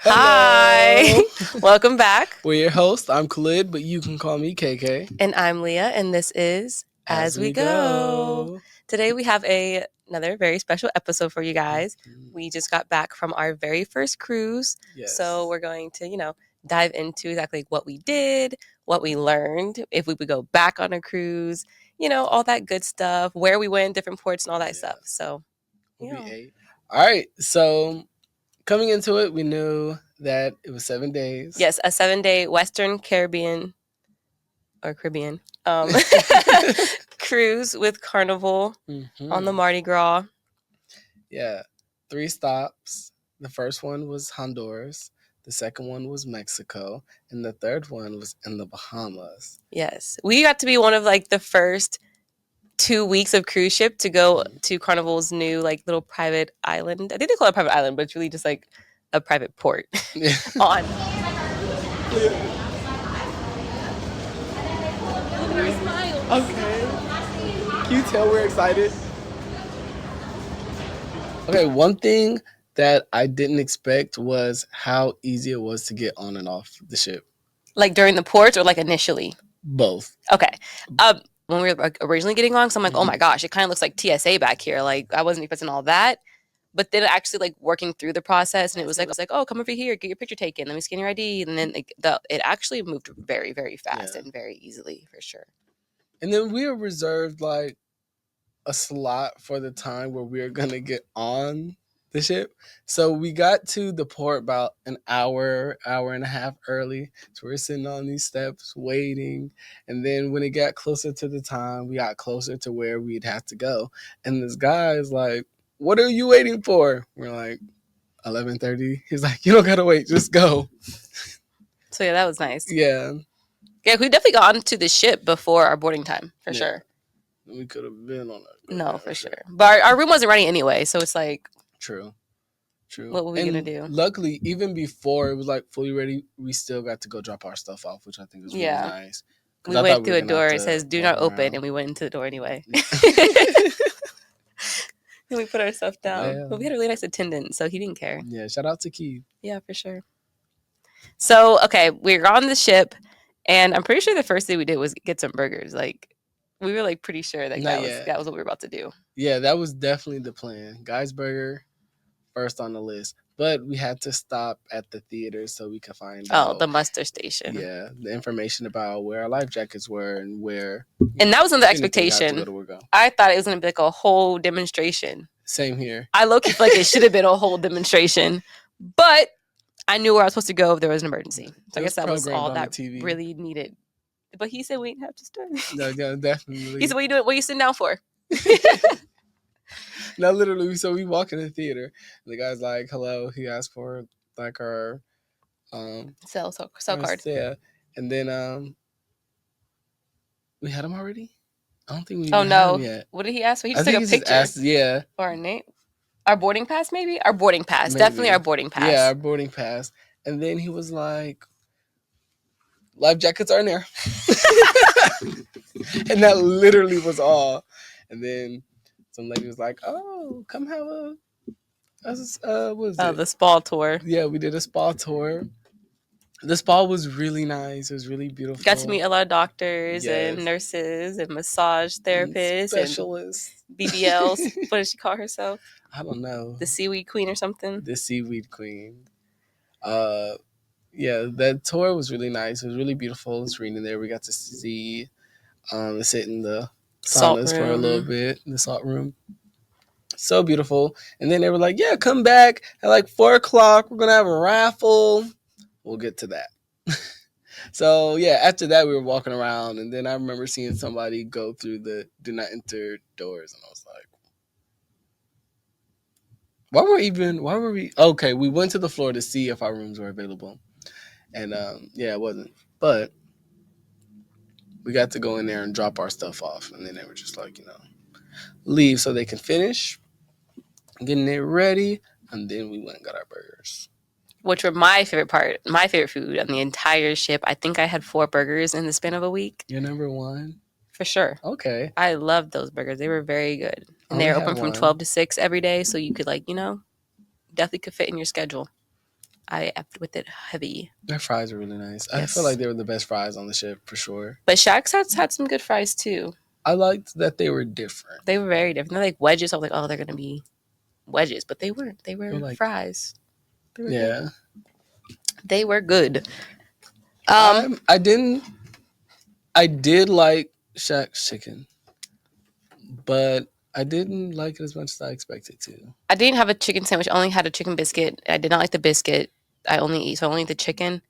Hi. Welcome back. We're your host. I'm Khalid, but you can call me KK. And I'm Leah, and this is As We Go. Today we have another very special episode for you guys. We just got back from our very first cruise. Yes. So we're going to, dive into exactly what we did, what we learned, if we would go back on a cruise, all that good stuff, where we went, different ports and all that stuff. So, All right. So coming into it, we knew that it was 7 days. Yes, a 7-day Western Caribbean cruise with Carnival on the Mardi Gras. Yeah, 3 stops. The first one was Honduras. The second one was Mexico. And the third one was in the Bahamas. Yes. We got to be one of the first 2 weeks of cruise ship to go to Carnival's new little private island. I think they call it a private island, but it's really just a private port on. Okay. Can you tell we're excited? Okay, one thing that I didn't expect was how easy it was to get on and off the ship. Like during the ports or initially? Both. Okay. When we were originally getting on, so I'm like, oh my gosh, it kind of looks like TSA back here. I wasn't expecting all that. But then actually working through the process, and it was like, oh, come over here, get your picture taken, let me scan your ID. And then it actually moved very, very fast and very easily, for sure. And then we were reserved a slot for the time where we were going to get on the ship. So we got to the port about an hour and a half early. So we're sitting on these steps waiting. And then when it got closer to the time, we got closer to where we'd have to go. And this guy is like, what are you waiting for? We're like, 11:30. He's like, you don't got to wait, just go. So yeah, that was nice. Yeah. Yeah, we definitely got onto the ship before our boarding time, for sure. We could have been on it. No, for sure. But our room wasn't ready anyway, so it's True. What were we going to do? Luckily, even before it was fully ready, we still got to go drop our stuff off, which I think was really nice. We went through a door. It says, do not open, and we went into the door anyway. And we put our stuff down. Yeah. But we had a really nice attendant, so he didn't care. Yeah, shout out to Keith. Yeah, for sure. So, okay, we were on the ship, and I'm pretty sure the first thing we did was get some burgers. We were pretty sure that was what we were about to do. Yeah, that was definitely the plan. Guy's Burger, first on the list. But we had to stop at the theater so we could find out. The muster station. Yeah, the information about where our life jackets were and where. And that wasn't the expectation. I thought it was going to be a whole demonstration. Same here. I low-key feel it should have been a whole demonstration. But I knew where I was supposed to go if there was an emergency. So I guess that was all that really needed. But he said we didn't have to start. No, definitely. He said, what are you doing? What are you sitting down for? No, literally. So we walk in the theater. And the guy's like, hello. He asked for our cell card. Yeah. And then we had him already? I don't think we had him yet. What did he ask for? He just took a picture. Or our name. Our boarding pass, maybe? Our boarding pass. Maybe. Definitely our boarding pass. Yeah, our boarding pass. And then he was like, life jackets are in there. And that literally was all. And then some lady was like, oh, come have the spa tour. Yeah, we did a spa tour. The spa was really nice. It was really beautiful. Got to meet a lot of doctors and nurses and massage therapists specialists. And BBLs. What does she call herself? I don't know. The seaweed queen or something? The seaweed queen. Yeah, that tour was really nice. It was really beautiful. It's raining there. We got to see, sit in the saunas for a little bit, in the salt room. So beautiful. And then they were like, yeah, come back at 4 o'clock. We're going to have a raffle. We'll get to that. So, yeah, after that, we were walking around. And then I remember seeing somebody go through the do not enter doors. And I was like, why were we? Okay, we went to the floor to see if our rooms were available. And, it wasn't. But we got to go in there and drop our stuff off. And then they were just leave so they can finish getting it ready. And then we went and got our burgers. Which were my favorite food on the entire ship. I think I had 4 burgers in the span of a week. Your number one? For sure. Okay. I loved those burgers. They were very good. And they were open from 12 to 6 every day. So you could definitely could fit in your schedule. I effed with it heavy. Their fries are really nice. I Yes. feel like they were the best fries on the ship for sure. But Shaq's had some good fries too. I liked that they were different. They were very different. They're like wedges. I was like, oh, they're gonna be wedges, but they weren't. They were like, fries. They were yeah. good. They were good. I did like Shaq's chicken, but I didn't like it as much as I expected to. I didn't have a chicken sandwich. I only had a chicken biscuit. I did not like the biscuit. I only ate the chicken.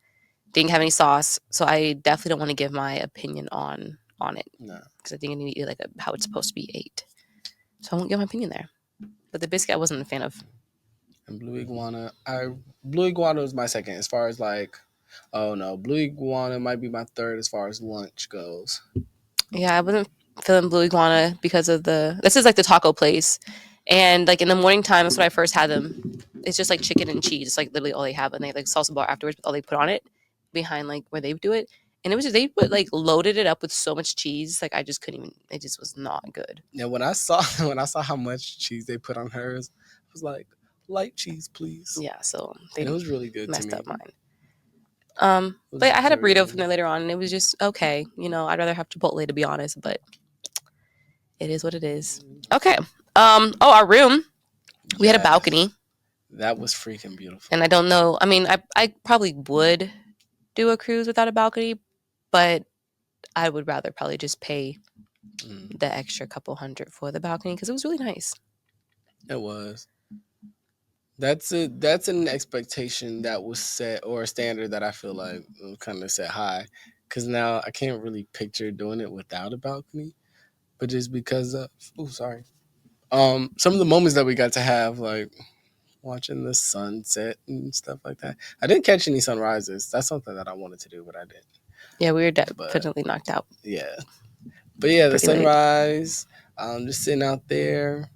Didn't have any sauce, so I definitely don't want to give my opinion on it. No, because I think I need to eat like how it's supposed to be ate. So I won't give my opinion there. But the biscuit I wasn't a fan of. And Blue Iguana was my second as far as like, oh no, Blue Iguana might be my third as far as lunch goes. Yeah, I wasn't feeling Blue Iguana because of this is like the taco place. And like in the morning time, that's when I first had them. It's just like chicken and cheese. It's like literally all they have. And they like salsa bar afterwards, but all they put on it behind like where they do it. And it was just, they put like loaded it up with so much cheese. Like I just couldn't even, it just was not good. Yeah, when I saw how much cheese they put on hers, I was like, light cheese, please. Yeah, so it was really good. Messed to me. up mine. But I had a burrito from there later on, and it was just okay. You know, I'd rather have Chipotle to be honest, but it is what it is. Okay. Our room. We had a balcony. That was freaking beautiful. And I don't know. I mean, I probably would do a cruise without a balcony, but I would rather probably just pay the extra couple $100 for the balcony because it was really nice. It was. That's an expectation that was set, or a standard that I feel like kind of set high, because now I can't really picture doing it without a balcony, but just because of some of the moments that we got to have, like watching the sunset and stuff like that. I didn't catch any sunrises. That's something that I wanted to do, but I didn't. Yeah, we were definitely knocked out. Yeah, but yeah, the Pretty late. sunrise. Just sitting out there,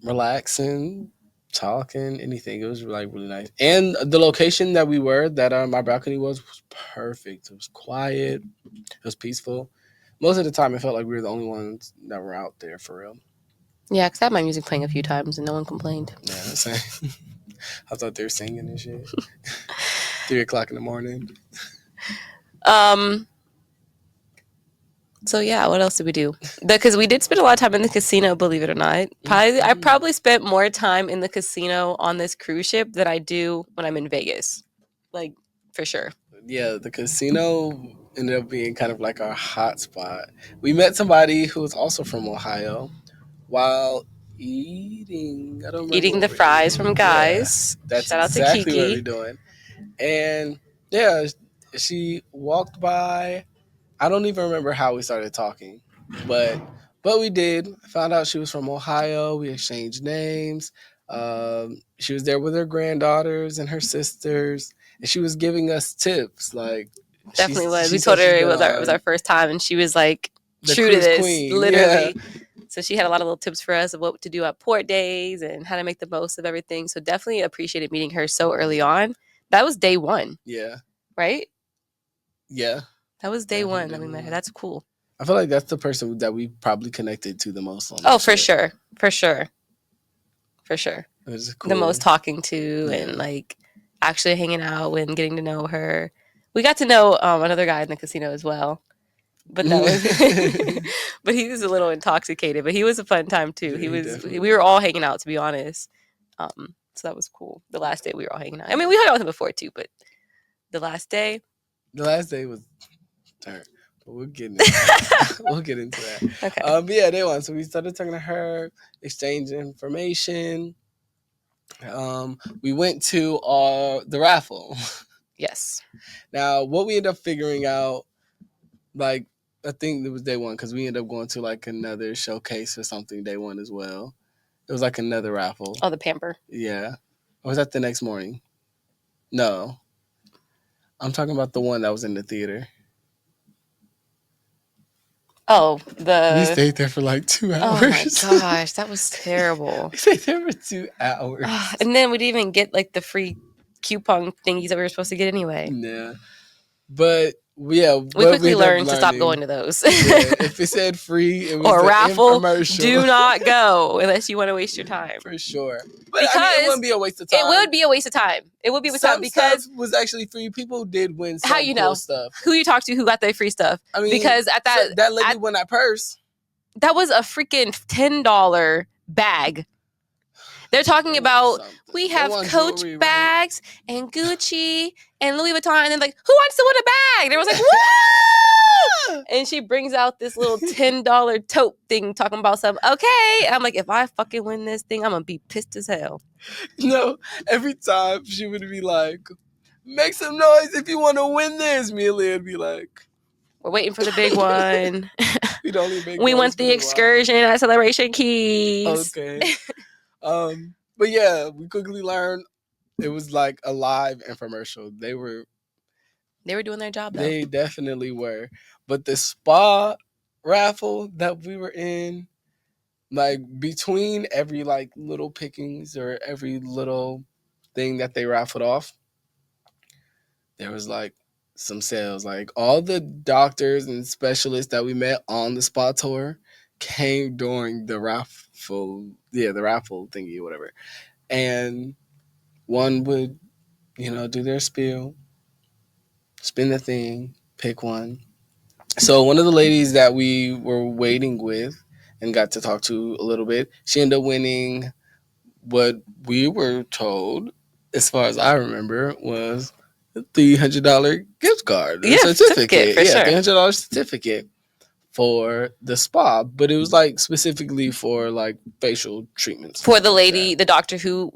relaxing, talking, anything. It was like really nice. And the location that we were, that my balcony was perfect. It was quiet. It was peaceful. Most of the time, it felt like we were the only ones that were out there for real. Yeah, because I had my music playing a few times and no one complained. Yeah, I was out there singing and shit. 3 o'clock in the morning. So yeah, what else did we do? Because we did spend a lot of time in the casino, believe it or not. I probably spent more time in the casino on this cruise ship than I do when I'm in Vegas. Like, for sure. Yeah, the casino ended up being kind of like our hot spot. We met somebody who was also from Ohio while eating the fries from Guys. Yeah, that's Shout out exactly to Kiki. what we're doing. And yeah, she walked by. I don't even remember how we started talking, but we did. Found out she was from Ohio. We exchanged names. She was there with her granddaughters and her sisters, and she was giving us tips. Like, definitely was. We told her it was our first time, and she was like true to this, queen. Literally. Yeah. So she had a lot of little tips for us of what to do at port days and how to make the most of everything. So definitely appreciated meeting her so early on. That was day one. Yeah. Right? Yeah. That was day one that we met her. That's cool. I feel like that's the person that we probably connected to the most on Oh, for sure. For sure. For sure. It was cool. The most talking to and like actually hanging out and getting to know her. We got to know another guy in the casino as well. But that was but he was a little intoxicated, but he was a fun time too. We were all hanging out, to be honest. So that was cool. The last day we were all hanging out. I mean, we hung out with him before too, but the last day was turn. But we'll get into that. We'll get into that. Okay. But yeah, day one. So we started talking to her, exchanging information. We went to the raffle. Yes. Now, what we ended up figuring out, like, I think it was day one because we ended up going to like another showcase or something day one as well. It was like another raffle. Oh, the Pamper. Yeah. Or was that the next morning? No. I'm talking about the one that was in the theater. Oh, we stayed there for like 2 hours. Oh my gosh, that was terrible. We stayed there for 2 hours. And then we didn't even get like the free coupon thingies that we were supposed to get anyway. Yeah. But Yeah, We but quickly ended up learned to stop learning. going to those. Yeah, if it said free, it was or the raffle, infomercial. do not go unless you want to waste your time. For sure. But I mean, it Because wouldn't be a waste of time. it would be a waste of time. It would be a waste of time Some because stuff was actually free. People did win some how you cool know stuff. who you talk to who got the free stuff? I mean, Because at that lady won that purse. that was a freaking $10 bag. They're talking about we have Coach jewelry, bags and Gucci and Louis Vuitton, and then like, who wants to win a bag? They was like, woo! And she brings out this little $10 tote thing, talking about something. Okay, and I'm like, if I fucking win this thing, I'm gonna be pissed as hell. No, every time she would be like, "Make some noise if you want to win this." Me and Leah would be like, "We're waiting for the big one." We want the excursion at Celebration Keys. Okay. But yeah, we quickly learned it was like a live infomercial. They were doing their job, though. They definitely were. But the spa raffle that we were in, like between every like little pickings or every little thing that they raffled off, there was like some sales. Like all the doctors and specialists that we met on the spa tour came during the raffle. Yeah, the raffle thingy or whatever. And one would, do their spiel, spin the thing, pick one. So one of the ladies that we were waiting with and got to talk to a little bit, she ended up winning what we were told, as far as I remember, was a $300 gift card. Yeah, certificate for sure. $300 certificate for the spa, but it was like specifically for like facial treatments. For the lady, the doctor who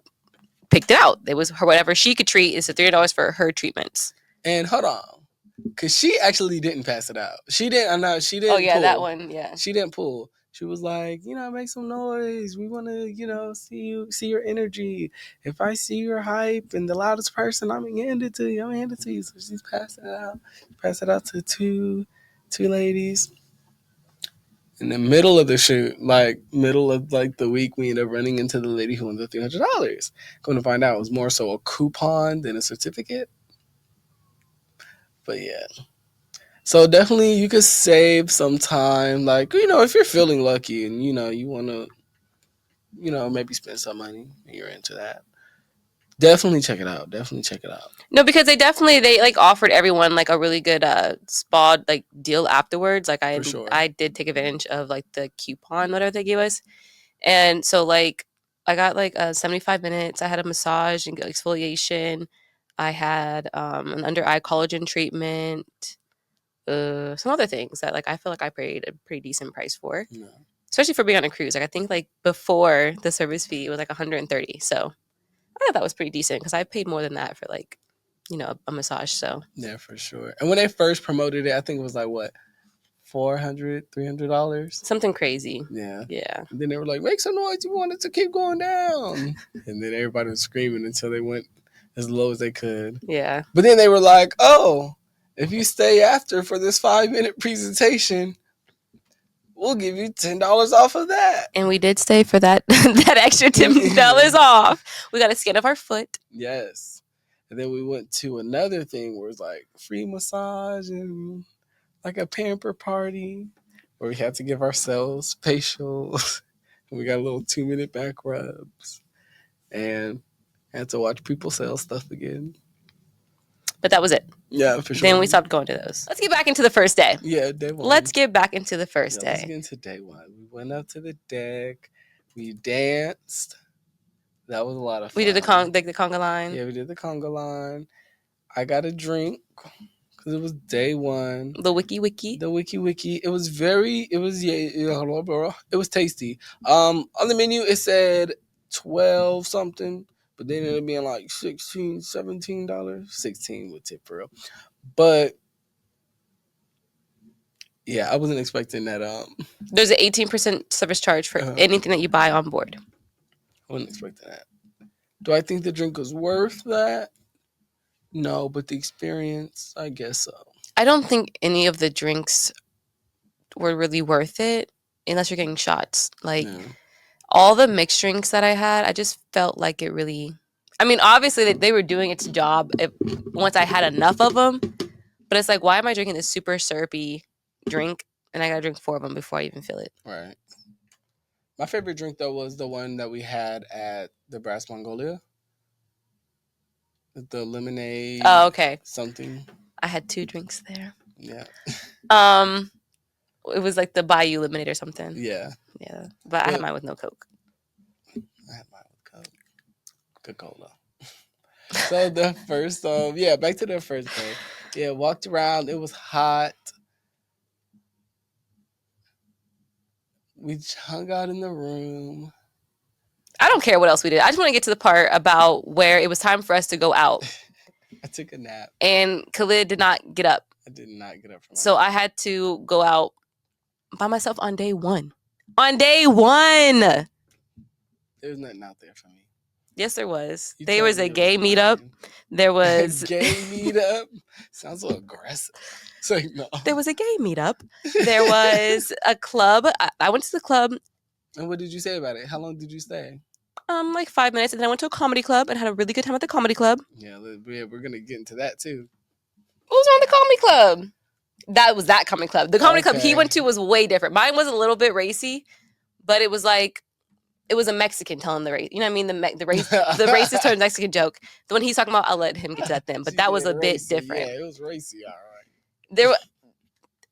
picked it out. It was her, whatever she could treat is the $300 for her treatments. And hold on. Cause she actually didn't pass it out. She didn't. She didn't. Oh yeah, pull. that one. Yeah. She didn't pull. She was like, make some noise. We want to, see your energy. If I see your hype and the loudest person, I'm gonna hand it to you. So she's passing it out. Pass it out to two ladies. In the middle of the shoot, like middle of like the week, we ended up running into the lady who won the $300. Going to find out it was more so a coupon than a certificate. But yeah. So definitely you could save some time. Like, if you're feeling lucky and, you want to, maybe spend some money and you're into that. Definitely check it out. No, because they like offered everyone like a really good spa like deal afterwards. Like I did take advantage of like the coupon, whatever they gave us. And so like I got like 75 minutes. I had a massage and exfoliation. I had an under eye collagen treatment. Some other things that like I feel like I paid a pretty decent price for. Yeah. Especially for being on a cruise. Like I think like before the service fee was like $130. So I thought that was pretty decent because I paid more than that for like, a massage. So yeah, for sure. And when they first promoted it, I think it was like what, $300 something crazy. Yeah. And then they were like, make some noise, you want it to keep going down. And then everybody was screaming until they went as low as they could. Yeah. But then they were like, oh, if you stay after for this 5-minute presentation, we'll give you $10 off of that. And we did stay for that that extra $10 off. We got a scan of our foot. Yes. And then we went to another thing where it's like free massage and like a pamper party where we had to give ourselves facials. And we got a little 2-minute back rubs. And had to watch people sell stuff again. But that was it. Yeah, for sure. Then we stopped going to those. Let's get back into the first day. Yeah, day one. Let's get back into the first day. Let's get into day one. We went up to the deck. We danced. That was a lot of fun. We did the conga line. Yeah, we did the conga line. I got a drink because it was day one. The wiki. The wiki. It was tasty. On the menu, it said 12 something. But then it'll be like $16, $17. 16 with tip for real. But yeah, I wasn't expecting that. There's an 18% service charge for anything that you buy on board. I wasn't expecting that. Do I think the drink was worth that? No, but the experience, I guess so. I don't think any of the drinks were really worth it unless you're getting shots. Like all the mixed drinks that I had, I just felt like it really... I mean, obviously they were doing its job once I had enough of them. But it's like, why am I drinking this super syrupy drink and I gotta drink 4 of them before I even feel it? Right. My favorite drink though was the one that we had at the Brass Mongolia. The lemonade. Oh, okay. Something. I had 2 drinks there. Yeah. It was like the Bayou lemonade or something. Yeah. Yeah. But I had mine with no Coke. I had mine with Coke. Coca-Cola. So the first, back to the first day. Yeah, walked around. It was hot. We hung out in the room. I don't care what else we did. I just want to get to the part about where it was time for us to go out. I took a nap. And Khalid did not get up. I did not get up from So I had to go out by myself on day 1. On day 1! There was nothing out there for me. Yes, there was. There was a gay meetup. There was... Gay meetup? Sounds so aggressive. It's like, no. There was a gay meetup. There was a club. I went to the club. And what did you say about it? How long did you stay? Like 5 minutes. And then I went to a comedy club and had a really good time at the comedy club. Yeah, we're going to get into that too. What was wrong with the comedy club? That was that comedy club. The comedy club he went to was way different. Mine was a little bit racy, but it was like, it was a Mexican telling the race. You know what I mean? The racist turned Mexican joke. The one he's talking about, I'll let him get to that then. But that was a bit different. Yeah, it was racy, all right.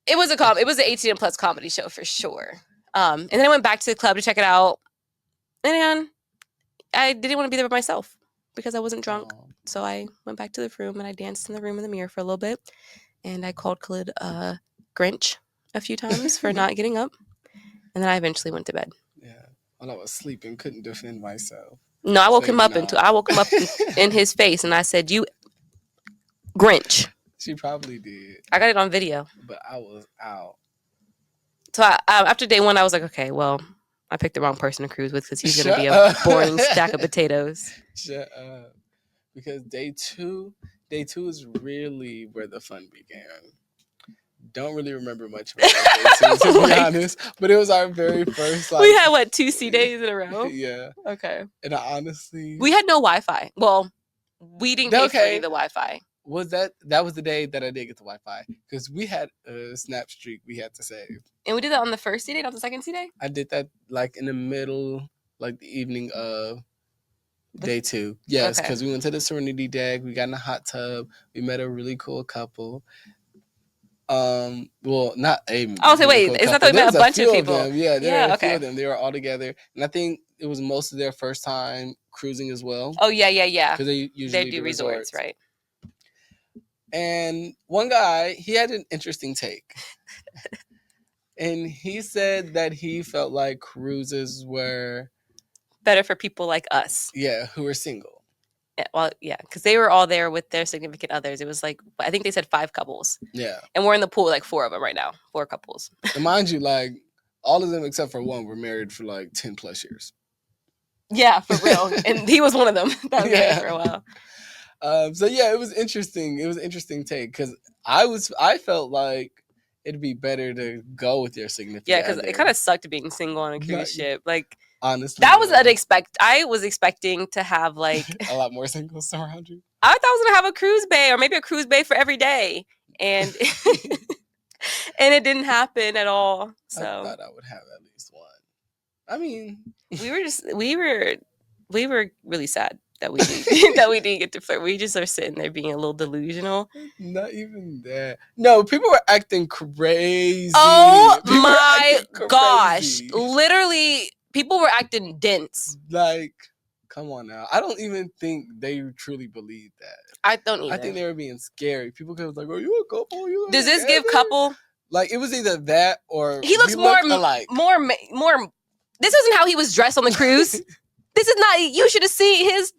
It was an 18 plus comedy show for sure. And then I went back to the club to check it out. And I didn't want to be there by myself because I wasn't drunk. So I went back to the room and I danced in the room in the mirror for a little bit. And I called Khalid Grinch a few times for not getting up. And then I eventually went to bed. Yeah. When I was sleeping, couldn't defend myself. No, I woke him up in his face and I said, "You Grinch." She probably did. I got it on video. But I was out. So after day 1, I was like, okay, well, I picked the wrong person to cruise with because he's going to be a boring stack of potatoes. Shut up. Because day two is really where the fun began. Don't really remember much about day 2, to be honest. But it was our very first. We had, 2 C days in a row? Yeah. Okay. And honestly... We had no Wi-Fi. Well, we didn't pay for any of the Wi-Fi. Was that was the day that I did get the Wi-Fi because we had a snap streak we had to save. And we did that on the first C day, not the second C day? I did that in the middle, the evening of day 2. Yes, because we went to the Serenity deck. We got in a hot tub. We met a really cool couple. Well, not a. Oh, so wait, it's not that we met a bunch of people. Yeah, there were a few of them. They were all together, and I think it was most of their first time cruising as well. Oh yeah. Because they usually do resorts, right? And one guy, he had an interesting take. And he said that he felt like cruises were better for people like us. Yeah, who were single. Yeah, well, yeah, because they were all there with their significant others. It was I think they said 5 couples. Yeah. And we're in the pool, 4 of them right now. 4 couples. And mind you, all of them except for one were married for 10 plus years. Yeah, for real. And he was one of them that was married for a while. So yeah, it was interesting. It was an interesting take because I felt like it'd be better to go with your significant other. Yeah, because it kind of sucked being single on a cruise ship. Honestly, that was unexpected. I was expecting to have a lot more singles around you. I thought I was gonna have a cruise bay or maybe a cruise bay for every day, and and it didn't happen at all. So I thought I would have at least one. I mean, we were really sad that we didn't get to flirt. We just are sitting there being a little delusional. Not even that. No, people were acting crazy. Oh my gosh! Literally, people were acting dense. Come on now. I don't even think they truly believed that. I don't either. I think they were being scary. People could like, "Are you a couple? Does this give couple?" It was either that or he looks more alike. More. This isn't how he was dressed on the cruise. This is not. You should have seen his.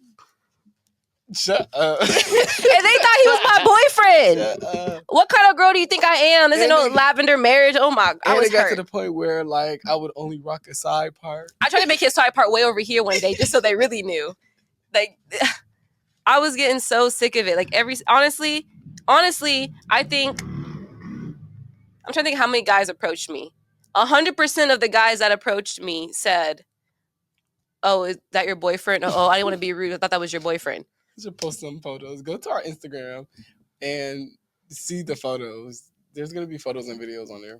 Shut up. And they thought he was my boyfriend. Shut up. What kind of girl do you think I am? This ain't no lavender marriage. Oh my! I was got to the point where I would only rock a side part. I tried to make his side part way over here one day just so they really knew. I was getting so sick of it. Honestly, I think I'm trying to think how many guys approached me. 100% of the guys that approached me said, "Oh, is that your boyfriend? Oh, I didn't want to be rude. I thought that was your boyfriend." You should post some photos. Go to our Instagram and see the photos. There's gonna be photos and videos on there.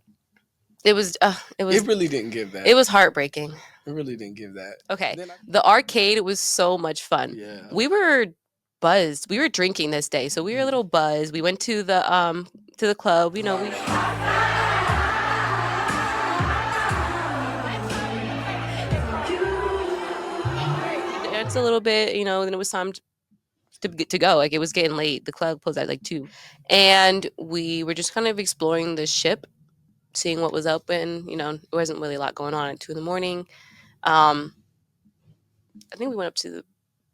It was It really didn't give that. it was heartbreaking. It really didn't give that. Okay. The arcade was so much fun. Yeah. We were buzzed. We were drinking this day, so we were a little buzzed. We went to the club, you know, we danced a little bit, you know, then it was time to go. Like, it was getting late. The club closed at like 2. And we were just kind of exploring the ship, seeing what was open. You know, there wasn't really a lot going on at 2 in the morning. I think we went up to the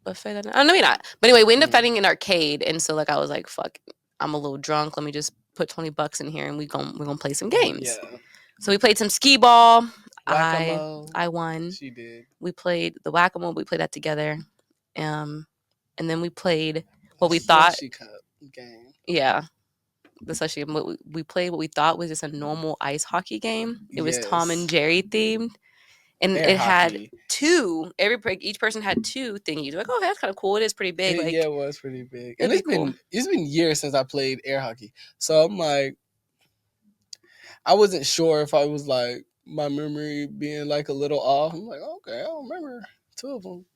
buffet that night. Oh, no, maybe not. But anyway, we ended up finding an arcade, and so like I was like, "Fuck, I'm a little drunk. Let me just put $20 in here, and we're gonna play some games." Yeah. So we played some skee ball. Whack-a-mole. I won. She did. We played the whack-a-mole. We played that together, and then we played what we thought. Slushy cup game. Yeah, the slushy. We played what we thought was just a normal ice hockey game. It was Tom and Jerry themed. And Air it had hockey. 2. Each person had 2 thingies. We're like, oh, that's kind of cool. It is pretty big. Like, Yeah, it was pretty big. And it'd be cool. it's been years since I played air hockey. So I'm like, I wasn't sure if I was like my memory being like a little off. I'm like, okay, I don't remember 2 of them.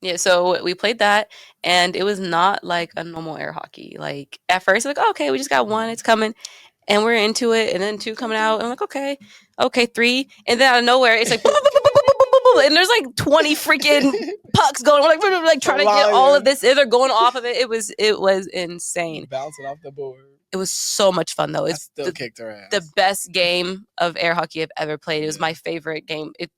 Yeah, so we played that, and it was not like a normal air hockey. Like, at first, like, oh, okay, we just got 1, it's coming, and we're into it, and then 2 coming out, and I'm like, okay, 3, and then out of nowhere, it's like, and there's like 20 freaking pucks going, we're like trying to get all of this, they're going off of it. It was insane. Bouncing off the board. It was so much fun, though. It's still kicked her ass. The best game of air hockey I've ever played. It was my favorite game. It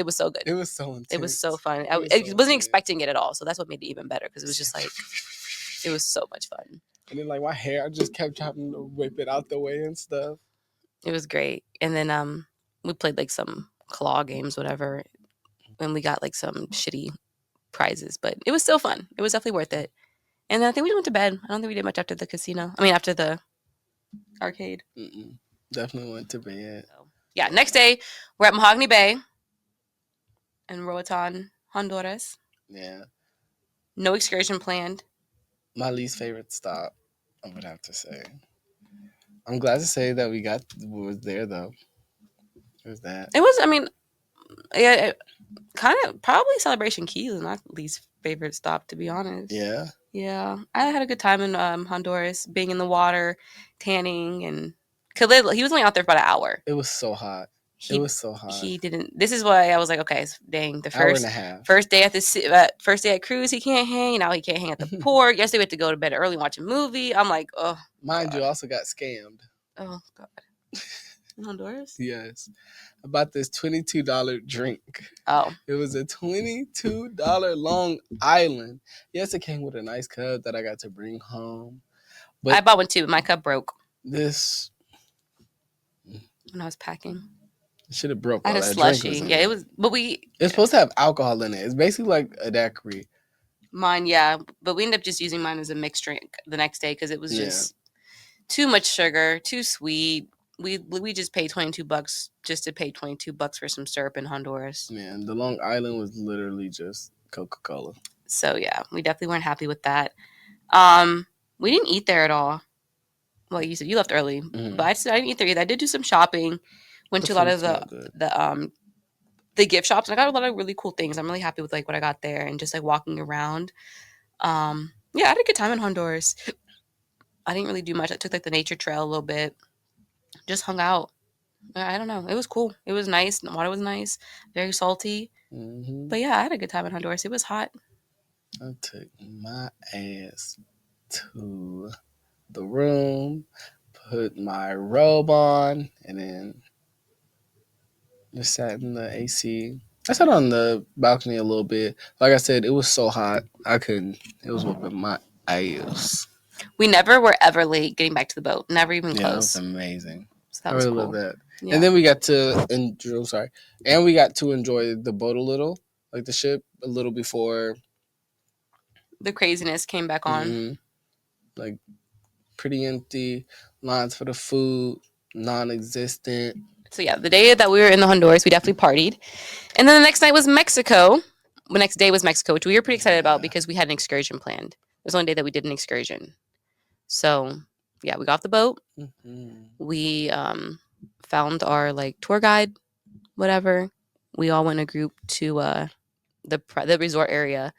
was so good. It was so intense. It was so fun. I wasn't expecting it at all, so that's what made it even better, because it was just like, it was so much fun. And then like my hair, I just kept having to whip it out the way and stuff. It was great. And then we played like some claw games, whatever, and we got like some shitty prizes, but it was still fun. It was definitely worth it. And then I think we went to bed. I don't think we did much after the casino. I mean, after the arcade. Definitely went to bed. So, yeah, next day, we're at Mahogany Bay in Roatan, Honduras. Yeah. No excursion planned. My least favorite stop, I would have to say. I'm glad to say that we was there, though. It was that. It was, I mean, yeah, kind of probably Celebration Keys is my least favorite stop, to be honest. Yeah. Yeah, I had a good time in Honduras, being in the water, tanning, and Khalid, he was only out there for about an hour. It was so hot. It was so hot. He didn't. This is why I was like, okay, dang, the hour and a half. first day at cruise, he can't hang. Now he can't hang at the port. Yesterday we had to go to bed early and watch a movie. I'm like, oh. Mind you, also got scammed. Oh God. In Honduras? Yes. About this $22 drink. Oh. It was a $22 Long Island. Yes, it came with a nice cup that I got to bring home. But I bought one too, but my cup broke. This. When I was packing. It should have broke. I had a slushy. Yeah, it was. But it's supposed to have alcohol in it. It's basically like a daiquiri. Mine, yeah. But we ended up just using mine as a mixed drink the next day because it was just too much sugar, too sweet. We just paid $22 just to pay $22 for some syrup in Honduras. Man, the Long Island was literally just Coca-Cola. So yeah, we definitely weren't happy with that. We didn't eat there at all. Well, you said you left early, but I didn't eat there either. I did do some shopping. Went to a lot of the gift shops, and I got a lot of really cool things. I'm really happy with like what I got there, and just like walking around. Yeah, I had a good time in Honduras. I didn't really do much. I took like the nature trail a little bit. Just hung out. I don't know. It was cool. It was nice. The water was nice. Very salty. But yeah, I had a good time in Honduras. It was hot. I took my ass to the room, put my robe on, and then just sat in the AC. I sat on the balcony a little bit. Like I said, it was so hot. I couldn't. It was whooping my ass. We never were ever late getting back to the boat. Never even close. Yeah, it was amazing. So that was cool. love that. Yeah. And then we got to enjoy the boat a little, like the ship, a little before the craziness came back on. Like pretty empty, lines for the food, non-existent. So yeah, the day that we were in the Honduras, we definitely partied. And then the next night was Mexico. The next day was Mexico, which we were pretty excited about because we had an excursion planned. It was the only day that we did an excursion. So yeah, we got off the boat. Mm-hmm. We found our like tour guide, whatever. We all went in a group to the resort area,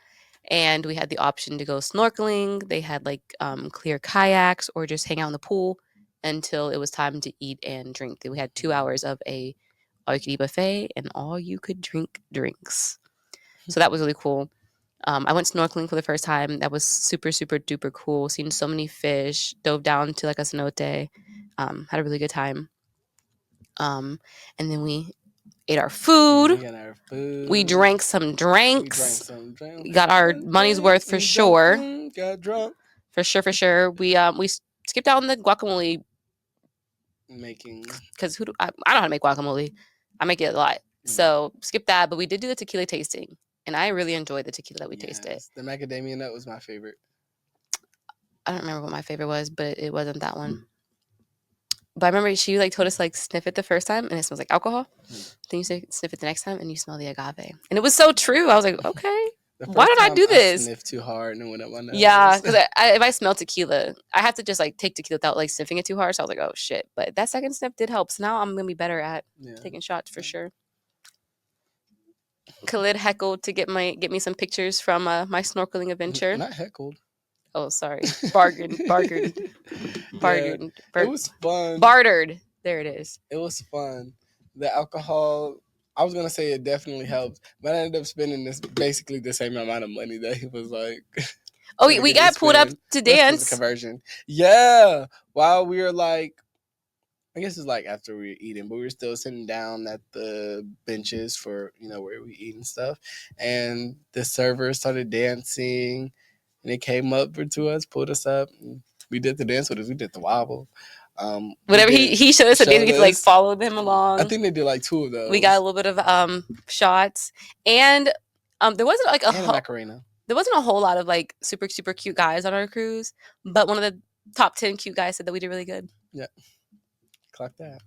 and we had the option to go snorkeling. They had like clear kayaks or just hang out in the pool until it was time to eat and drink. We had 2 hours of a all you could eat buffet and all you could drink drinks. So that was really cool. I went snorkeling for the first time. That was super, super duper cool. Seen so many fish. Dove down to like a cenote. Had a really good time. And then we ate our food. We got our food. We drank some drinks. some drinks. We got our money's worth for sure. Got drunk. For sure. We skipped out on the guacamole Making. because I don't know how to make guacamole. I make it a lot. So skip that. But we did do the tequila tasting. And I really enjoyed the tequila that we tasted. The macadamia nut was my favorite. I don't remember what my favorite was, but it wasn't that one. But I remember she like told us like sniff it the first time and it smells like alcohol. Then you say sniff it the next time and you smell the agave. And it was so true. I was like, okay, why don't I do this? I sniffed too hard and it went up my nose. Yeah, because if I smell tequila, I have to just like take tequila without like sniffing it too hard. So I was like, oh shit. But that second sniff did help. So now I'm gonna be better at taking shots for sure. Khalid heckled to get me some pictures from my snorkeling adventure. Not heckled. Oh, sorry. Bargained. Yeah, it was fun. Bartered. There it is. It was fun. The alcohol, I was going to say it definitely helped, but I ended up spending basically the same amount of money that he was like. Oh, we got pulled up to dance. Conversion. Yeah. While we were like, I guess it's like after we were eating, but we were still sitting down at the benches for, where we eat and stuff. And the server started dancing. And it came up to us, pulled us up. We did the dance with us. We did the wobble. Whatever he showed us, we like followed him along. I think they did like 2 of those. We got a little bit of shots, and there wasn't like a Macarena. There wasn't a whole lot of like super super cute guys on our cruise, but one of the top 10 cute guys said that we did really good. Yeah, clock that.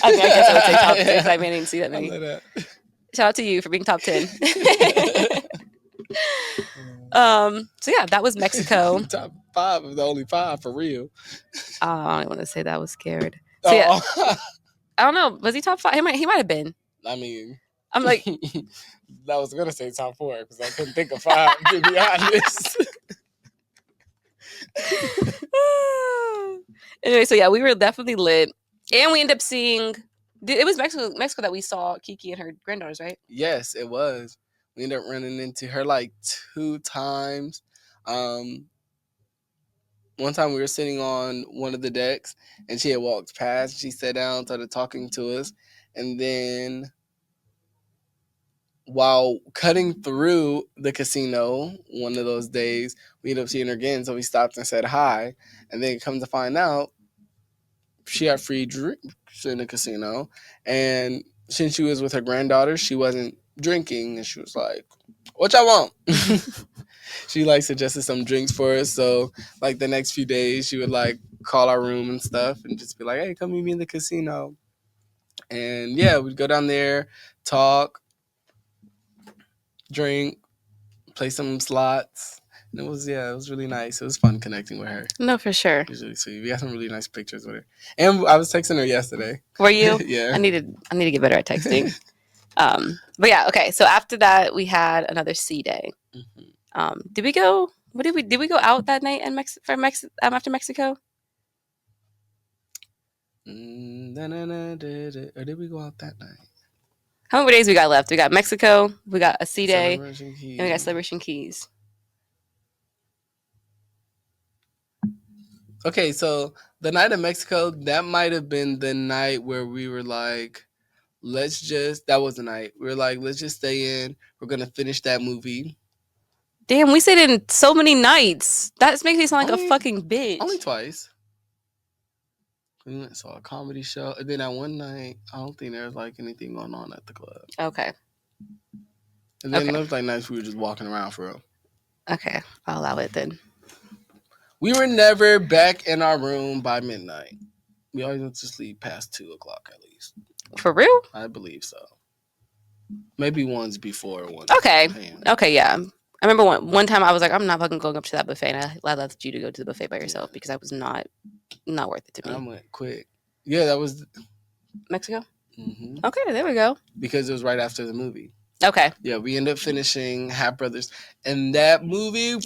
I guess I would say top 10 because I didn't see that many. Shout out to you for being top 10. So yeah, that was Mexico. Top 5 of the only 5 for real. I don't want to say that. I was scared. So yeah, I don't know. Was he top 5? He might have been. I mean, I'm like, I was gonna say top 4 because I couldn't think of 5 to be honest. Anyway, so yeah, we were definitely lit, and we ended up seeing. It was Mexico that we saw Kiki and her granddaughters, right? Yes, it was. We ended up running into her like 2 times. One time we were sitting on one of the decks and she had walked past. She sat down, started talking to us. And then while cutting through the casino one of those days, we ended up seeing her again. So we stopped and said hi. And then come to find out, she had free drinks in the casino. And since she was with her granddaughter, she wasn't drinking, and she was like, what y'all want? She like suggested some drinks for us. So like the next few days she would like call our room and stuff and just be like, hey, come meet me in the casino. And yeah, we'd go down there, talk, drink, play some slots. And it was really nice. It was fun connecting with her. No, for sure. It was really sweet. We got some really nice pictures with her. And I was texting her yesterday. Were you? Yeah. I need to get better at texting. But yeah, okay. So after that, we had another sea day. Mm-hmm. Did we go? Did we go out that night after Mexico? Or did we go out that night? How many days we got left? We got Mexico, we got a sea day, and we got Celebration Keys. Okay, so the night of Mexico, that might have been the night where we were like, that was the night. We were like, let's just stay in. We're going to finish that movie. Damn, we stayed in so many nights. That makes me sound like a fucking bitch. Only twice. We went and saw a comedy show. And then that one night, I don't think there was like anything going on at the club. Okay. And then it was like nights we were just walking around for real. Okay, I'll allow it then. We were never back in our room by midnight. We always went to sleep past 2 o'clock at least. For real? I believe so. Maybe one's before one. Okay. Okay, yeah. I remember one time I was like, I'm not fucking going up to that buffet, and I left you to go to the buffet by yourself because I was not worth it to me. I went quick. Yeah, that was Mexico. Mm-hmm. Okay, there we go. Because it was right after the movie. Okay. Yeah, we ended up finishing Half Brothers, and that movie.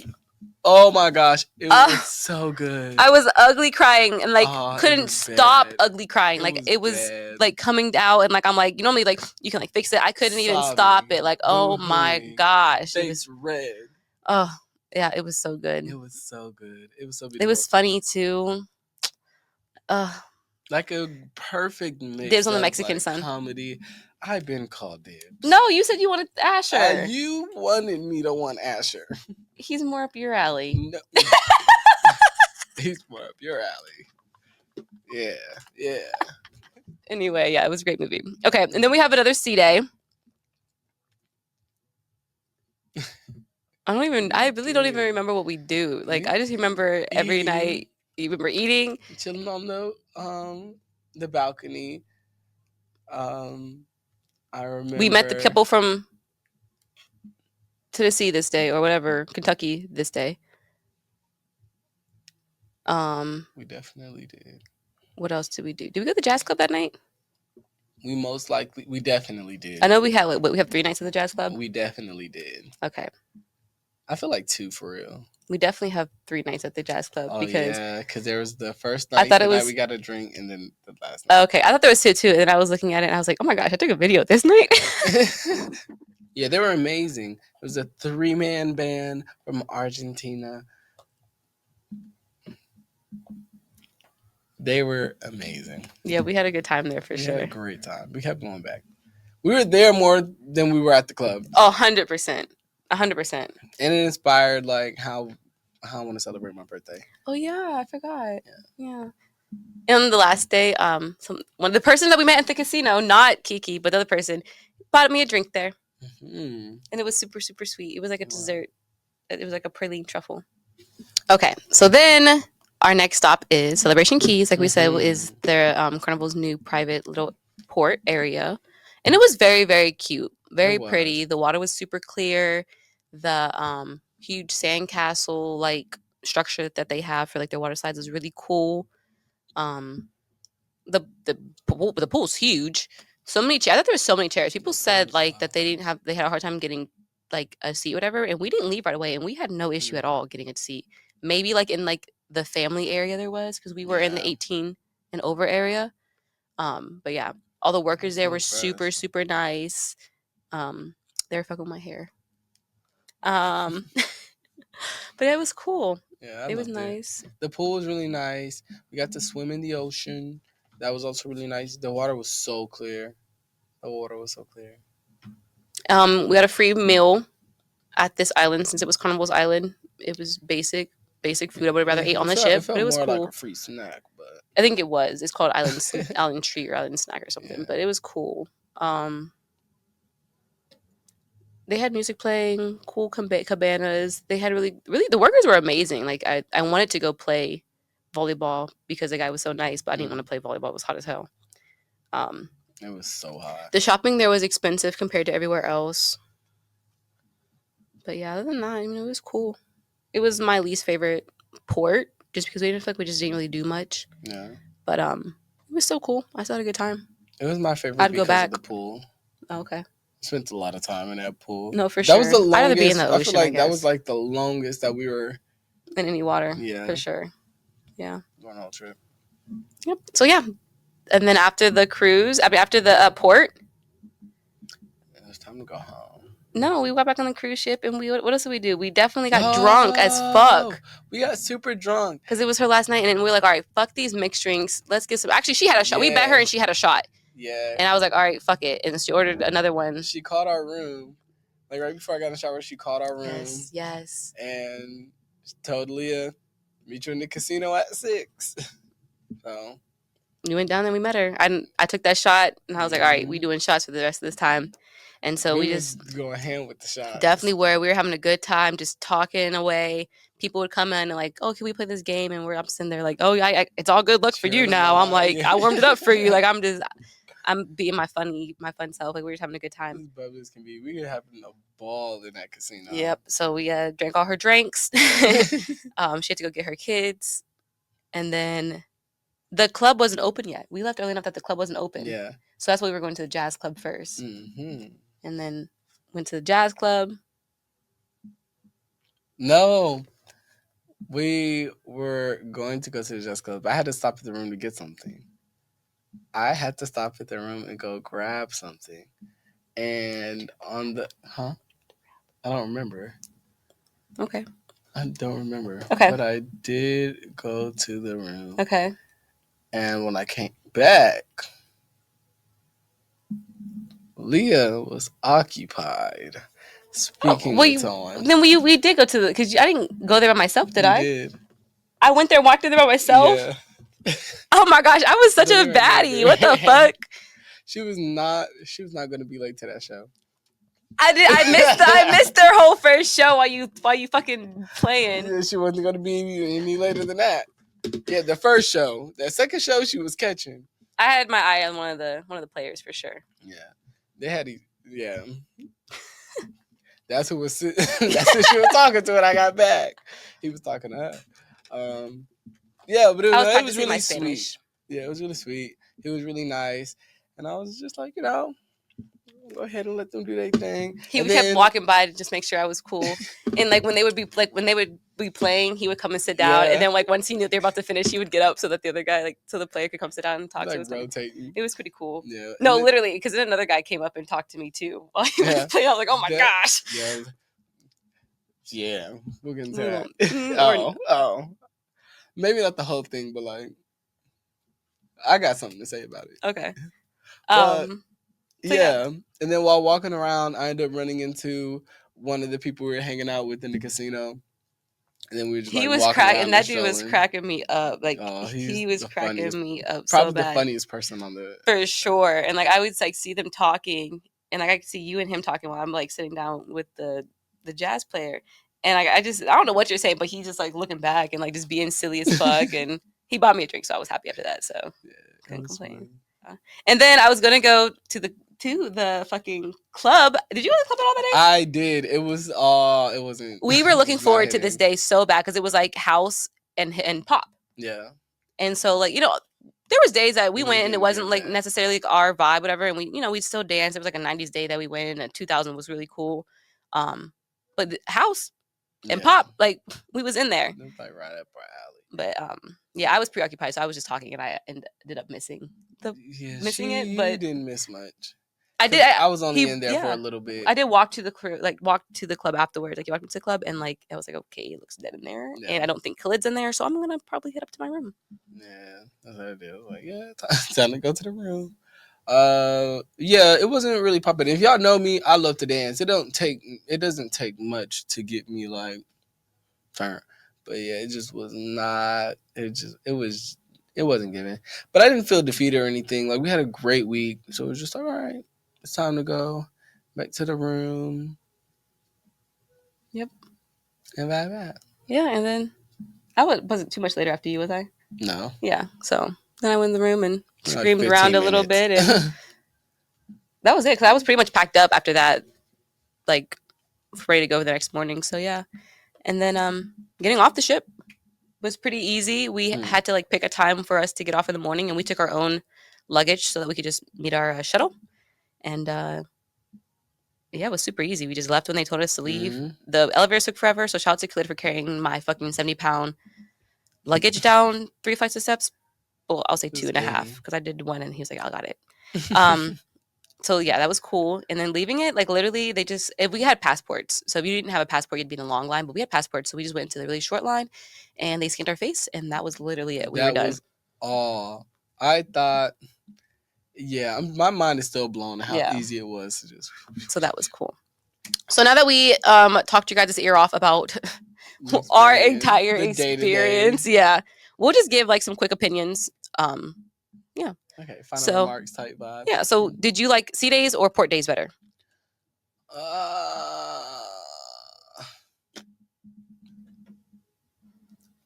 Oh my gosh, it was so good. I was ugly crying and couldn't stop ugly crying. It was bad. Coming out and I'm like, you normally you can fix it. I couldn't even stop it. Oh my gosh. Face red. Oh yeah, it was so good. It was so good. It was so beautiful. It was funny too. Like a perfect mix. Dibs on the Mexican son. Comedy. I've been called dibs. No, you said you wanted Asher. You wanted me to want Asher. He's more up your alley. No. He's more up your alley. Yeah. Anyway, yeah, it was a great movie. Okay, and then we have another C day. I really don't even remember what we do. I just remember every night. You remember eating, chilling on the balcony. I remember we met the couple from Tennessee this day or whatever, Kentucky this day. We definitely did. What else did we do? Did we go to the jazz club that night? We definitely did. I know we have 3 nights at the jazz club. We definitely did. Okay. I feel like 2 for real. We definitely have 3 nights at the jazz club because there was the first night. We got a drink, and then the last night. Okay, I thought there was 2 too, and then I was looking at it and I was like, oh my gosh, I took a video this night. Yeah, they were amazing. It was a 3-man band from Argentina. They were amazing. Yeah, we had a good time there for sure. We had a great time. We kept going back. We were there more than we were at the club. Oh, 100%. 100%. And it inspired how I want to celebrate my birthday. Oh yeah, I forgot. Yeah. And on the last day, one of the person that we met at the casino, not Kiki, but the other person, bought me a drink there. Mm-hmm. And it was super, super sweet. It was like a dessert. It was like a praline truffle. Okay, so then our next stop is Celebration Keys. Like we said, is their Carnival's new private little port area. And it was very, very cute. Very pretty. The water was super clear. The huge sandcastle structure that they have for their water slides is really cool. The pool's huge. So many chairs. I thought there were so many chairs. People said that they had a hard time getting a seat, whatever. And we didn't leave right away, and we had no issue at all getting a seat. Maybe in the family area there was, because we were in the 18 and over area. But yeah, all the workers there were super, super nice. They were fucking with my hair. But it was cool. Yeah, it was nice. The pool was really nice. We got to swim in the ocean. That was also really nice. The water was so clear. We got a free meal at this island since it was Carnival's island. It was basic food. I would have rather ate on the ship, but it was cool. Like a free snack, but I think it was. It's called Island Treat or Island Snack or something. Yeah. But it was cool. They had music playing, cool cabanas. They had really, the workers were amazing. I wanted to go play volleyball because the guy was so nice, but I didn't want to play volleyball. It was hot as hell. It was so hot. The shopping there was expensive compared to everywhere else. But yeah, other than that, it was cool. It was my least favorite port, just because we didn't feel like we just didn't really do much. Yeah. But it was so cool. I still had a good time. It was my favorite because of the pool. Oh, okay. Spent a lot of time in that pool. No, for sure. That was the longest. I'd rather be in the ocean, I feel like that was the longest that we were in any water. Yeah, for sure. Yeah. On a whole trip. Yep. So yeah, and then after the cruise, after the port, it was time to go home. No, we got back on the cruise ship, and what else did we do? We definitely got drunk as fuck. We got super drunk because it was her last night, and we were like, all right, fuck these mixed drinks. Let's get some. Actually, she had a shot. Yeah. We met her, and she had a shot. Yeah. And I was like, all right, fuck it. And she ordered another one. She called our room. Right before I got in the shower, she called our room. Yes. And told Leah, meet you in the casino at 6. So. We went down there, we met her. I took that shot, and I was like, all right, we doing shots for the rest of this time. And so we just going hand with the shots. Definitely were. We were having a good time, just talking away. People would come in and oh, can we play this game? And I'm sitting there oh, yeah, it's all good luck for you now. I'm like, I warmed it up for you. I'm just, I'm being my fun self. Like we were just having a good time. As bubbly as can be. We were having a ball in that casino. Yep. So we drank all her drinks. She had to go get her kids, and then the club wasn't open yet. We left early enough that the club wasn't open. Yeah. So that's why we were going to the jazz club first, Mm-hmm. and then went to the jazz club. No, we were going to go to the jazz club, but I had to stop at the room to get something. I had to stop at the room and go grab something. And on the I don't remember. Okay. I don't remember. Okay. But I did go to the room. Okay. And when I came back, Leah was occupied speaking with someone. Then we did go to the, because I didn't go there by myself, did I? Did. I went there and walked in there by myself? Yeah. Oh my gosh, I was such a baddie. What the fuck? She was not going to be late to that show. I missed their whole first show while you fucking playing. Yeah, she wasn't going to be any later than that. Yeah, the first show. That second show she was catching. I had my eye on one of the players for sure. Yeah. They had That's who she was talking to when I got back. He was talking to her. Yeah, but it was really sweet. Yeah, it was really sweet. It was really nice. And I was just like, go ahead and let them do their thing. He kept walking by to just make sure I was cool. And when they would be playing, he would come and sit down. Yeah. And then once he knew they were about to finish, he would get up so that the other guy, so the player could come sit down and talk to him. Rotating. It was pretty cool. Yeah. No, literally, because then another guy came up and talked to me too while he was playing. I was like, oh my gosh. Yeah. Yeah. We'll get into that. Oh. Maybe not the whole thing, but I got something to say about it. Okay. Yeah. And then while walking around, I ended up running into one of the people we were hanging out with in the casino. And then we were just he was cracking. That dude was cracking me up. He was cracking me up. Probably so bad. The funniest person on the for sure. And I would see them talking, and I could see you and him talking while I'm sitting down with the jazz player. And I don't know what you're saying, but he's just looking back and just being silly as fuck. And he bought me a drink, so I was happy after that. So couldn't complain. And then I was gonna go to the fucking club. Did you go to the club at all that day? I did. It was it wasn't. We were looking forward to this day so bad because it was house and pop. Yeah. And so there was days that we went and it wasn't necessarily our vibe, whatever. And we still danced. It was a 90s day that we went, and 2000 was really cool. But the house and pop, we was in there. It was right up our alley. But I was preoccupied, so I was just talking, and I ended up missing it. But you didn't miss much. I did. I was only in there for a little bit. I did walk to the club afterwards. You walked into the club, and I was like, okay, it looks dead in there, and I don't think Khalid's in there, so I'm gonna probably head up to my room. Yeah, that's what I did. Time to go to the room. It wasn't really popping. If y'all know me, I love to dance. It doesn't take much to get me turn. But yeah, it just was not. It wasn't given. But I didn't feel defeated or anything. We had a great week, so it was just all right. It's time to go back to the room. Yep. And that. Yeah, and then I wasn't too much later after you, was I? No. Yeah. So then I went in the room and screamed around a little bit, and that was it. Because I was pretty much packed up after that, ready to go the next morning. So yeah. And then getting off the ship was pretty easy. We had to pick a time for us to get off in the morning, and we took our own luggage so that we could just meet our shuttle. And it was super easy. We just left when they told us to leave. Mm-hmm. The elevator took forever, so shout out to Khalid for carrying my fucking 70-pound luggage down 3 flights of steps. Well, I'll say 2.5 because I did one, and he was like, I got it. So yeah, that was cool. And then leaving it, literally, if we had passports. So if you didn't have a passport, you'd be in a long line. But we had passports, so we just went into the really short line, and they scanned our face, and that was literally it. We were done. That was all. I thought, my mind is still blown how easy it was to just. So that was cool. So now that we talked your guys' ear off about our entire experience, we'll just give some quick opinions. Yeah. Okay, final remarks type vibe. Yeah, so did you like sea days or port days better?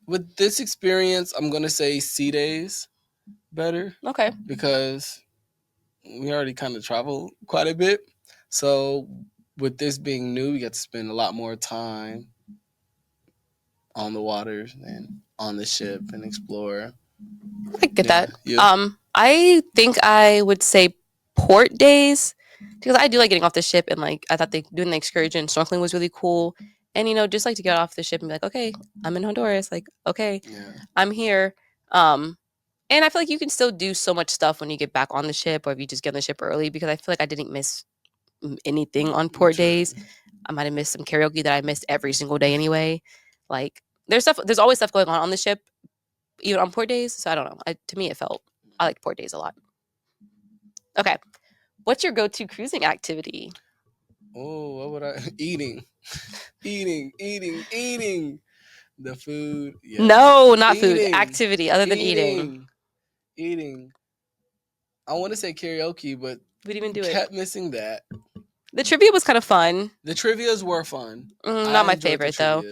With this experience, I'm going to say sea days better. Okay. Because we already kind of travel quite a bit. So with this being new, we get to spend a lot more time on the waters and on the ship and explore. I get Yeah, that. you. I think I would say port days because I do like getting off the ship and like I thought doing the excursion snorkeling was really cool. And just like to get off the ship and be like, okay, I'm in Honduras. Like, okay, Yeah. I'm here. And I feel like you can still do so much stuff when you get back on the ship or if you just get on the ship early because I feel like I didn't miss anything on port True. days. I might have missed some karaoke that I missed every single day anyway. Like there's always stuff going on the ship, even on port days. So I don't know. To me, I liked port days a lot. Okay, what's your go-to cruising activity? Oh, what would I eating? Eating. The food, yeah. No, not food. Eating. Activity other than eating. Eating. I want to say karaoke, but We didn't even do it. kept missing that. The trivia was kind of fun. The trivias were fun. Not my favorite though.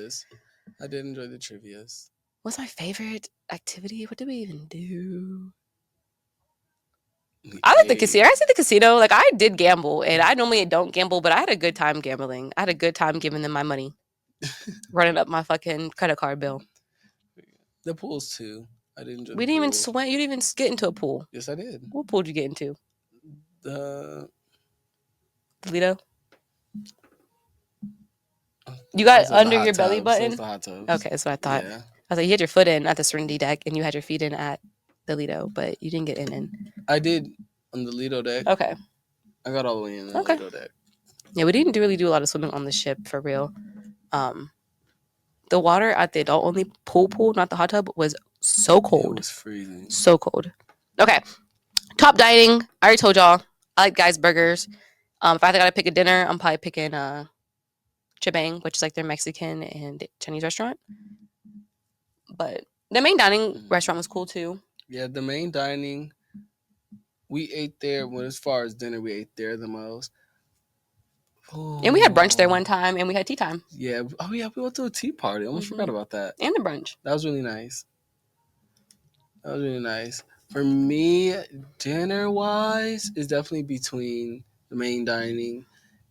I did enjoy the trivias. What's my favorite activity? What did we even do? I like the casino. I said the casino. Like I did gamble, and I normally don't gamble, but I had a good time gambling. I had a good time giving them my money, running up my fucking credit card bill. The pools too. I did enjoy. We didn't even swim. You didn't even get into a pool. Yes, I did. What pool did you get into? The Lido. You got under your belly button. So the hot tubs. Okay, that's what I thought. Yeah. I was like, you had your foot in at the Serenity deck, and you had your feet in at the Lido, but you didn't get in. I did on the Lido deck. Okay. I got all the way in the Lido deck. Yeah, we didn't really do a lot of swimming on the ship for real. The water at the adult only pool, not the hot tub, was so cold. It was freezing. So cold. Okay. Top dining. I already told y'all. I like Guys Burgers. If I gotta pick a dinner, I'm probably picking Chibang, which is like their Mexican and Chinese restaurant. But the main dining restaurant was cool too. Yeah, the main dining. We ate there. Well, as far as dinner, we ate there the most. Oh. And we had brunch there one time, and we had tea time. Yeah. Oh yeah, we went to a tea party. I almost forgot about that. And the brunch. That was really nice. For me, dinner wise, is definitely between the main dining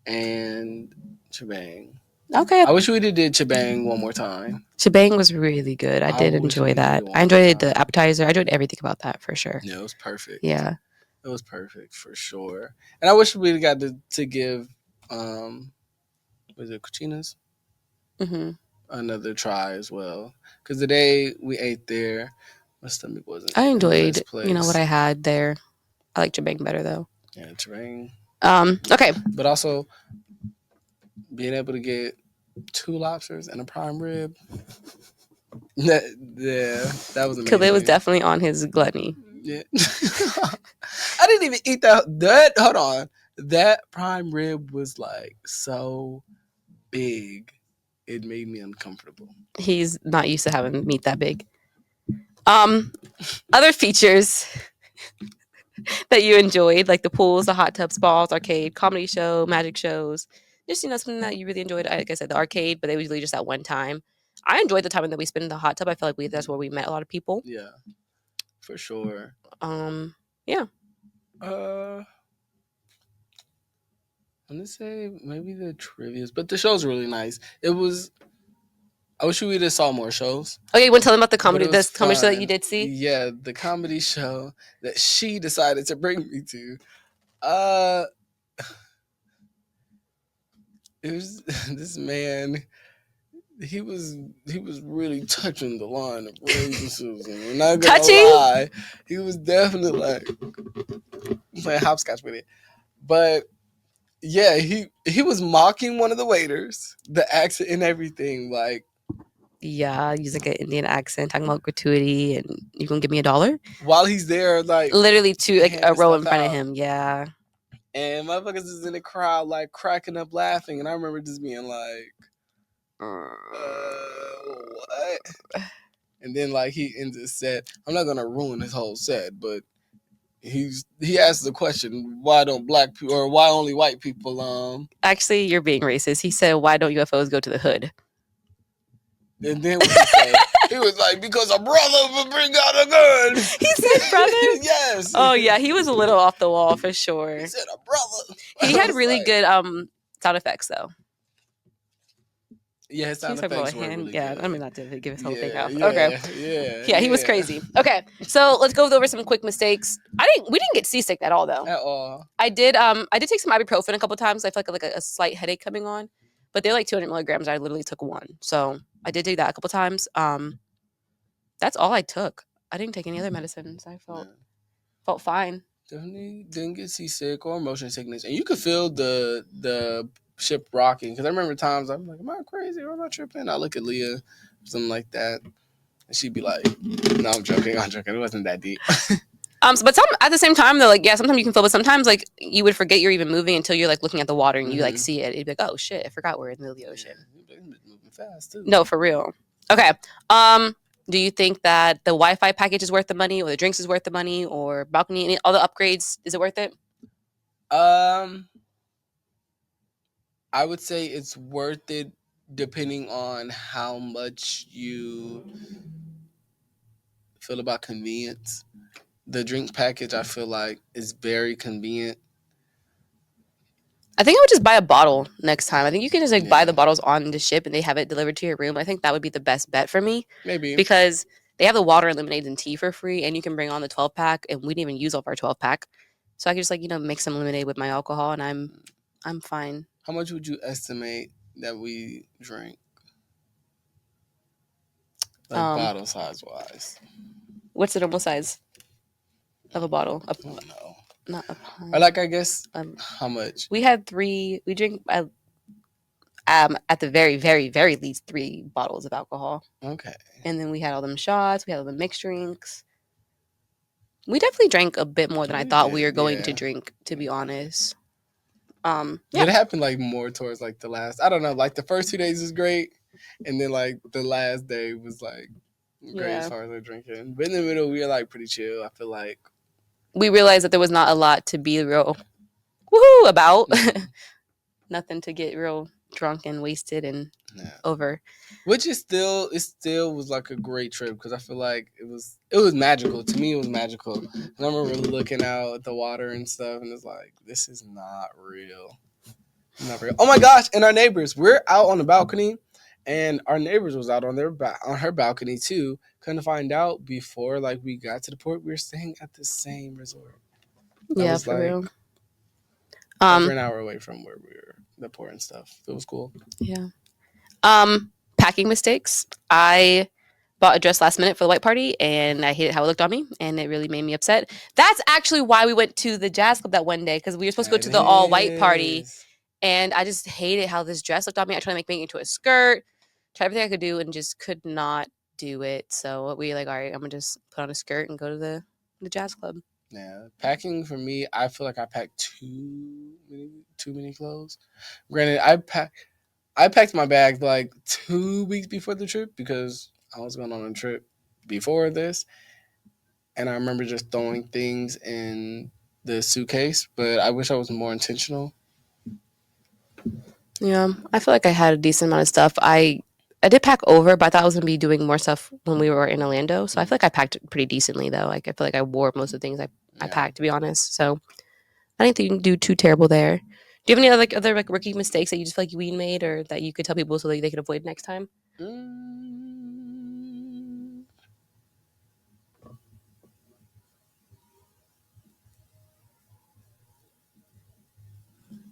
and Chibang. Okay. I wish we did Chibang one more time. Chibang was really good. I did enjoy that. I enjoyed the appetizer. I enjoyed everything about that for sure. Yeah, it was perfect. Yeah. It was perfect for sure. And I wish we got to give was it Cucina's? Another try as well. Because the day we ate there, my stomach wasn't. I enjoyed, what I had there. I like Chibang better though. Yeah, Chibang. Okay. But also being able to get 2 lobsters and a prime rib. That was amazing. Khalid was definitely on his gluttony. Yeah. I didn't even eat that. Hold on. That prime rib was like so big. It made me uncomfortable. He's not used to having meat that big. Other features that you enjoyed, like the pools, the hot tub, spas, arcade, comedy show, magic shows. Just, something that you really enjoyed. Like I said, the arcade, but they usually just at one time. I enjoyed the time that we spent in the hot tub. I feel like that's where we met a lot of people. Yeah, for sure. Yeah. I'm gonna say maybe the trivias, but the show's really nice. It was. I wish we just saw more shows. Okay, you want to tell them about the comedy show that you did see? Yeah, the comedy show that she decided to bring me to. It was this man. He was really touching the line of racism. We're not gonna lie. He was definitely like playing hopscotch with it. But yeah, he was mocking one of the waiters, the accent and everything, like. Yeah, using like an Indian accent, talking about gratuity, and you gonna give me $1? While he's there, like literally a row in front of him. Yeah. And motherfuckers is in the crowd, like cracking up laughing, and I remember just being like, "What?" And then like he ends his set. I'm not gonna ruin his whole set, but he asked the question, "Why don't black people or why only white people?" Actually, you're being racist. He said, "Why don't UFOs go to the hood?" And then what did he say? He was like, because a brother would bring out a gun. He said brother? Yes. Oh yeah, he was a little off the wall for sure. He said a brother. He had really good sound effects though. Yeah, his sound effects were really good. I mean, not to give his whole thing out. Yeah, Yeah, he was crazy. Okay, so let's go over some quick mistakes. We didn't get seasick at all though. At all. I did take some ibuprofen a couple times. I felt like a slight headache coming on, but they're like 200 milligrams. I literally took one, so I did take that a couple times. That's all I took. I didn't take any other medicines. I felt fine. Definitely didn't get seasick or motion sickness, and you could feel the ship rocking. Because I remember times I'm like, am I crazy or am I tripping? I look at Leah, something like that, and she'd be like, no, I'm joking. It wasn't that deep. But at the same time though, like yeah, sometimes you can feel, but sometimes like you would forget you're even moving until you're like looking at the water and you like see it. You'd be like, oh shit, I forgot we're in the middle of the ocean. Yeah, moving fast too. No, for real. Okay. Do you think that the Wi-Fi package is worth the money, or the drinks is worth the money, or balcony, all the upgrades, is it worth it? I would say it's worth it depending on how much you feel about convenience. The drinks package, I feel like, is very convenient. I think I would just buy a bottle next time. I think you can just like buy the bottles on the ship and they have it delivered to your room. I think that would be the best bet for me. Maybe. Because they have the water and lemonades and tea for free, and you can bring on the 12-pack, and we didn't even use all of our 12-pack. So I could just like, mix some lemonade with my alcohol and I'm fine. How much would you estimate that we drink? Like bottle size wise. What's the normal size of a bottle? I don't know. Not a pint. Or like, I guess, how much? We had 3. We drink at the very, very, very least 3 bottles of alcohol. Okay. And then we had all them shots. We had all the mixed drinks. We definitely drank a bit more than I thought we were going to drink, to be honest. It happened like more towards like the last. I don't know. Like the first 2 days was great, and then like the last day was like great as far as our drinking. But in the middle, we were like pretty chill. I feel like we realized that there was not a lot to be real woohoo about. Nothing to get real drunk and wasted and over. Which is still was like a great trip because I feel like it was magical. To me, it was magical. And I remember looking out at the water and stuff, and it's like, this is not real. Not real. Oh my gosh! And our neighbors, we're out on the balcony, and our neighbors was out on her balcony too. Couldn't find out before like we got to the port. We were staying at the same resort. Yeah, for real. Over an hour away from where we were, the port and stuff. It was cool. Yeah. Packing mistakes. I bought a dress last minute for the white party, and I hated how it looked on me, and it really made me upset. That's actually why we went to the jazz club that one day, because we were supposed to go to the all white party, and I just hated how this dress looked on me. I tried to make it into a skirt, tried everything I could do, and just could not do it. So we were like, all right, I'm gonna just put on a skirt and go to the jazz club. Yeah, packing for me, I feel like I packed too many clothes. Granted, I packed my bag like 2 weeks before the trip because I was going on a trip before this, and I remember just throwing things in the suitcase. But I wish I was more intentional. Yeah, I feel like I had a decent amount of stuff. I did pack over, but I thought I was gonna be doing more stuff when we were in Orlando. So I feel like I packed pretty decently though. Like I feel like I wore most of the things I packed, to be honest. So I didn't think you can do too terrible there. Do you have any other rookie mistakes that you just feel like we made, or that you could tell people so that they could avoid next time?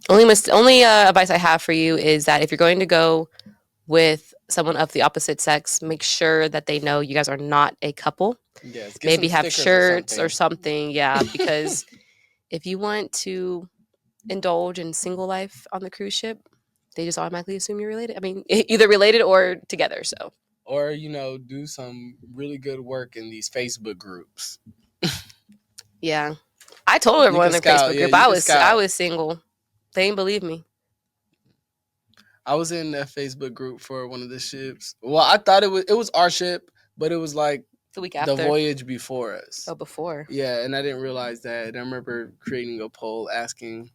Only advice I have for you is that if you're going to go with someone of the opposite sex, make sure that they know you guys are not a couple. Yes, maybe have shirts or something. Yeah, because if you want to indulge in single life on the cruise ship, they just automatically assume you're related. I mean, either related or together. So, or do some really good work in these Facebook groups. Yeah, I told everyone in their Facebook group I was single. They didn't believe me. I was in a Facebook group for one of the ships. Well, I thought it was our ship, but it was like the week after, the voyage before us. Oh, before. Yeah, and I didn't realize that. And I remember creating a poll asking,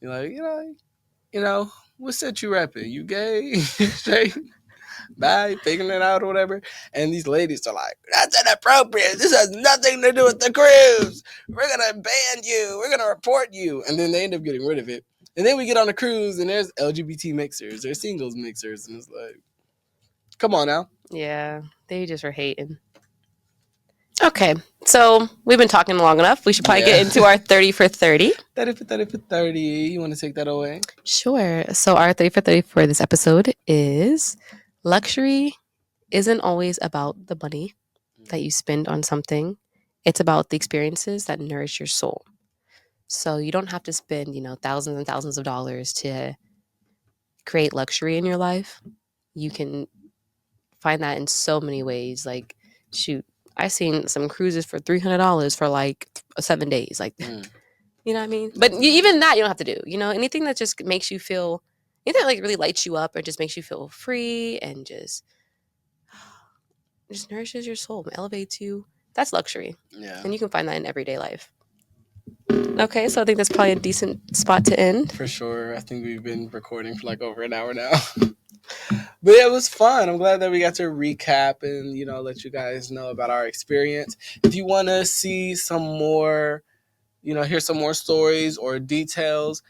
what set you rapping? You gay? Straight? bye, figuring it out or whatever. And these ladies are like, that's inappropriate. This has nothing to do with the cruise. We're going to ban you. We're going to report you. And then they end up getting rid of it. And then we get on the cruise and there's LGBT mixers. There's singles mixers. And it's like, come on now. Yeah, they just were hating. Okay, so we've been talking long enough. We should probably get into our 30 for 30. 30 for 30 for 30. You want to take that away? Sure. So our 30 for 30 for this episode is luxury isn't always about the money that you spend on something. It's about the experiences that nourish your soul. So you don't have to spend, thousands and thousands of dollars to create luxury in your life. You can find that in so many ways. Like, shoot, I've seen some cruises for $300 for like 7 days. Like, you know what I mean? But even that you don't have to do. Anything that just makes you feel, anything that like really lights you up or just makes you feel free and just nourishes your soul, elevates you. That's luxury. Yeah. And you can find that in everyday life. Okay, so I think that's probably a decent spot to end. For sure. I think we've been recording for like over an hour now. But it was fun. I'm glad that we got to recap and, let you guys know about our experience. If you want to see some more, hear some more stories or details,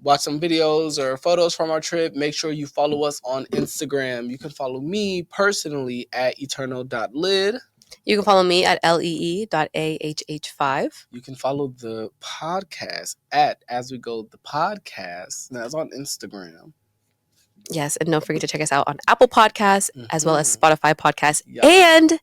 watch some videos or photos from our trip, make sure you follow us on Instagram. You can follow me personally at eternal.lid. You can follow me at lee.ahh5. You can follow the podcast at As We Go the Podcast. That's on Instagram. Yes, and don't forget to check us out on Apple Podcasts as well as Spotify Podcasts and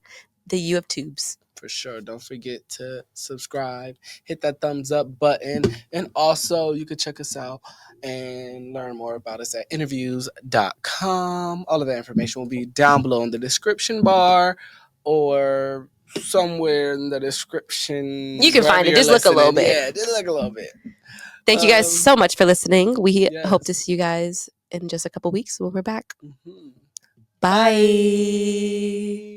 the YouTubes. For sure. Don't forget to subscribe, hit that thumbs up button, and also you can check us out and learn more about us at interviews.com. All of that information will be down below in the description bar or somewhere in the description. You can find it. Just look a little bit. Yeah, just look a little bit. Thank you guys so much for listening. We hope to see you guys in just a couple weeks when we're back. Bye.